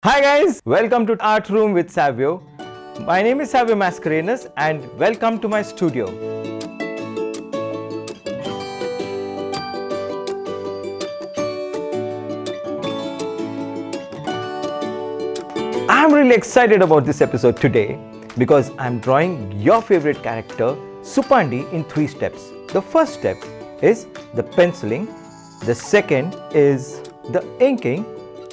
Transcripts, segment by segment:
Hi guys, welcome to Art Room with Savio. My name is Savio A Mascarenhas and welcome to my studio. I'm really excited about this episode today because I'm drawing your favorite character, Suppandi, in 3 steps. The first step is the penciling, the second is the inking,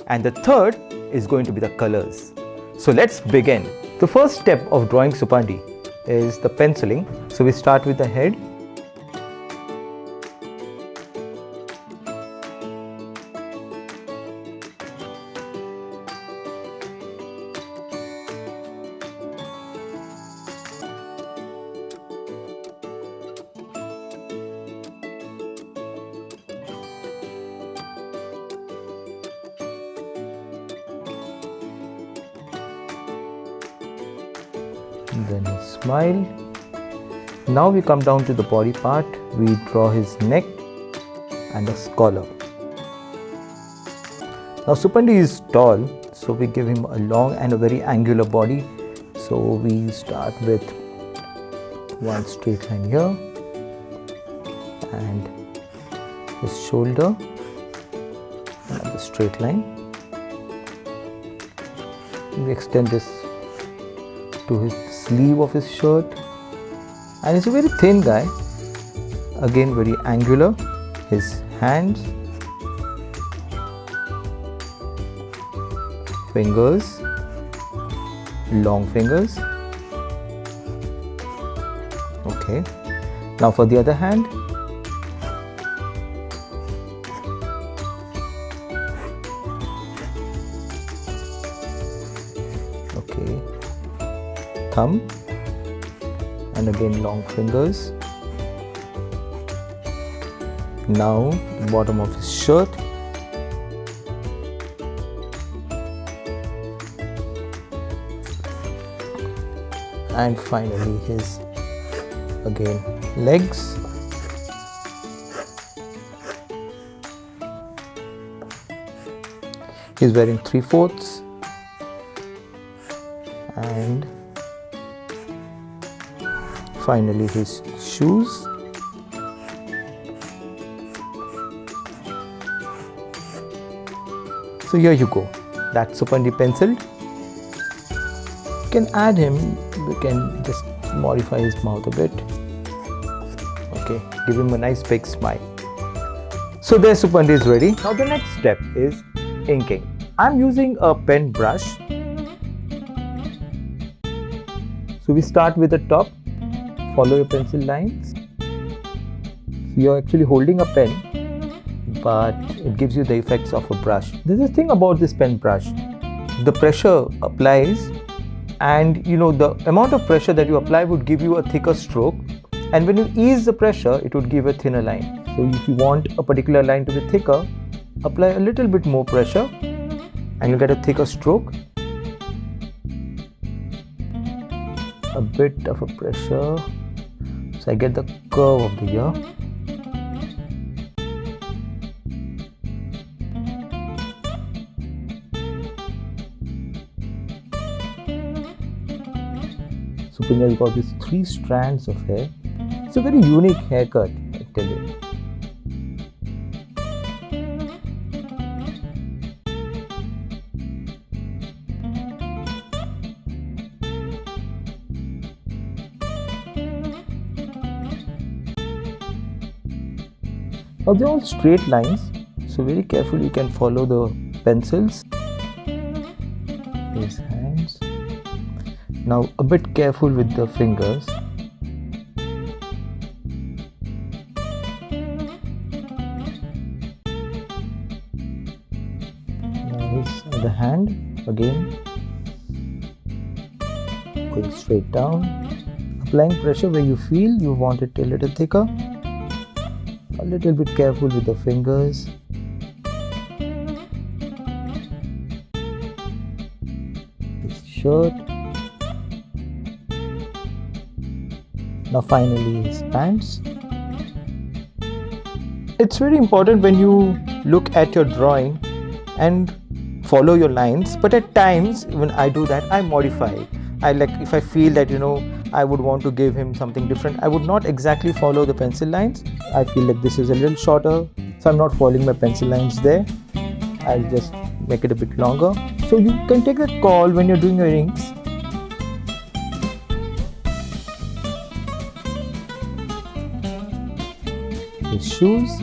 and the third is going to be the colors. So let's begin. The first step of drawing Suppandi is the penciling. So we start with the head. Then his smile. Now we come down to the body part. We draw his neck and a collar. Now Suppandi is tall, so we give him a long and a very angular body. So we start with one straight line here and his shoulder, another straight line. We extend this to his sleeve of his shirt, and he's a very thin guy, again very angular. His hands, fingers, long fingers. Okay, now for the other hand. Okay, thumb, and again long fingers. Now the bottom of his shirt, and finally his again legs. He's wearing 3/4 and finally his shoes. So here you go, that's Suppandi penciled. You can add him, we can just modify his mouth a bit. Okay, give him a nice big smile. So there, Suppandi is ready. Now the next step is inking. I'm using a pen brush. So we start with the top. Follow your pencil lines. So you're actually holding a pen, but it gives you the effects of a brush. There's a thing about this pen brush. The pressure applies, and the amount of pressure that you apply would give you a thicker stroke, and when you ease the pressure, it would give a thinner line. So if you want a particular line to be thicker, apply a little bit more pressure and you'll get a thicker stroke. A bit of a pressure, so I get the curve of the ear. Suppandi has got these 3 strands of hair. It's a very unique haircut, I tell you. Now they're all straight lines, so very carefully you can follow the pencils. His hands. Now a bit careful with the fingers. Now his other hand, again going straight down. Applying pressure where you feel you want it a little thicker. A little bit careful with the fingers. His shirt. Now finally his pants. It's very important when you look at your drawing and follow your lines, but at times when I do that, I modify. If I feel that I would want to give him something different, I would not exactly follow the pencil lines. I feel like this is a little shorter, so I'm not following my pencil lines there. I'll just make it a bit longer. So you can take that call when you're doing your inks. His shoes.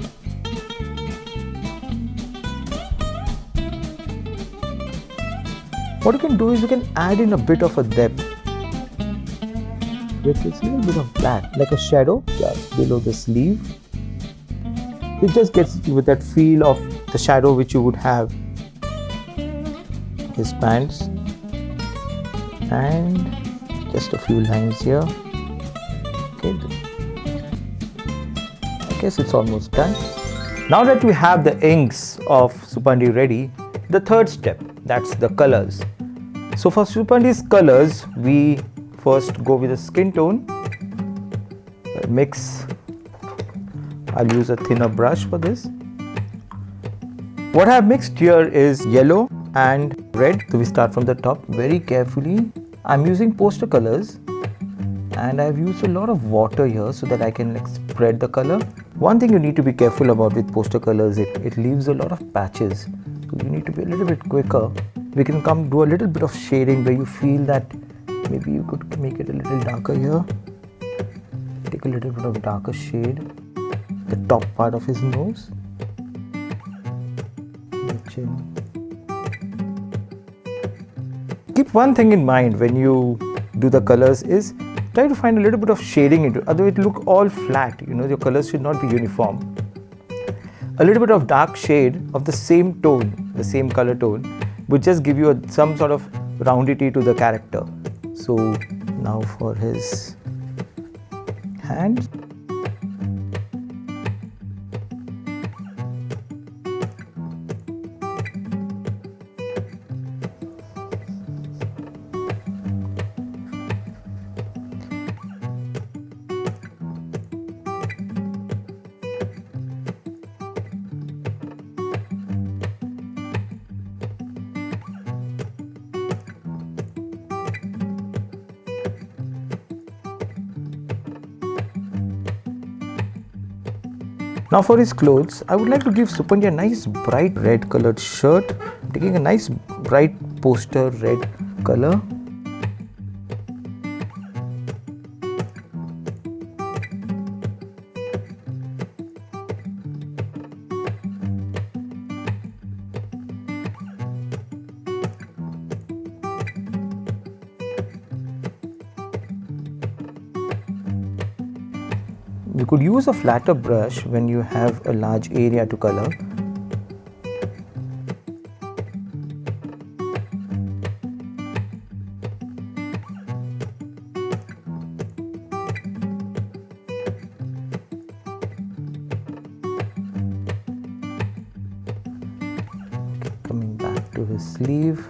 What you can do is you can add in a bit of a depth with this little bit of black, like a shadow just below the sleeve. It just gets you with that feel of the shadow which you would have. His pants, and just a few lines here. Okay, I guess it's almost done. Now that we have the inks of Suppandi ready, the third step, that's the colors. So for Suppandi's colors, we first go with a skin tone, mix. I'll use a thinner brush for this. What I have mixed here is yellow and red. So we start from the top very carefully. I'm using poster colors and I've used a lot of water here so that I can spread the color. One thing you need to be careful about with poster colors, it leaves a lot of patches. So you need to be a little bit quicker. We can do a little bit of shading where you feel that maybe you could make it a little darker here. Take a little bit of darker shade, the top part of his nose, the chin. Keep one thing in mind when you do the colors is try to find a little bit of shading into it, otherwise it will look all flat. Your colors should not be uniform. A little bit of dark shade of the same tone, the same color tone, would just give you some sort of roundity to the character. So now for his hands. Now for his clothes, I would like to give Suppandi a nice bright red colored shirt, taking a nice bright poster red color. You could use a flatter brush when you have a large area to color. Coming back to his sleeve.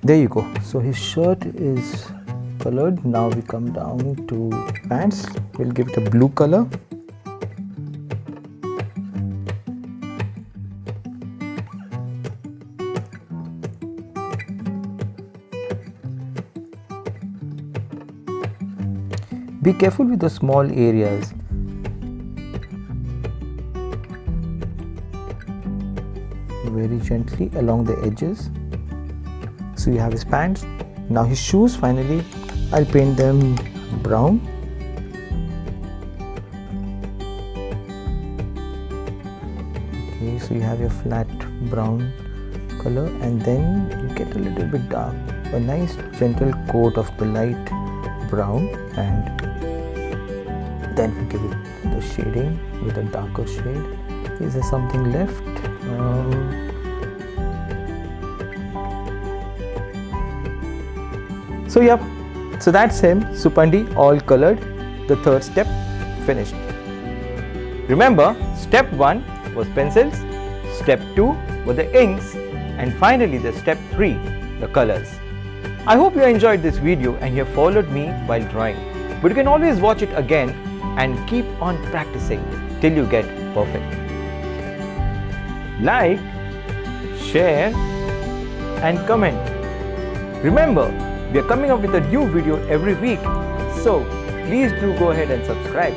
There you go. So his shirt is colored. Now we come down to pants. We'll give it a blue color. Be careful with the small areas. Very gently along the edges. So you have his pants. Now his shoes, finally, I'll paint them brown. Okay, so you have your flat brown color, and then you get a little bit dark. A nice gentle coat of the light brown, and then you give it the shading with a darker shade. Is there something left? So yeah, so that's him, Suppandi, all colored. The third step finished. Remember, step 1 was pencils, step 2 were the inks, and finally the step 3, the colors. I hope you enjoyed this video and you have followed me while drawing. But you can always watch it again and keep on practicing till you get perfect. like, share and comment. Remember, we are coming up with a new video every week, so please do go ahead and subscribe.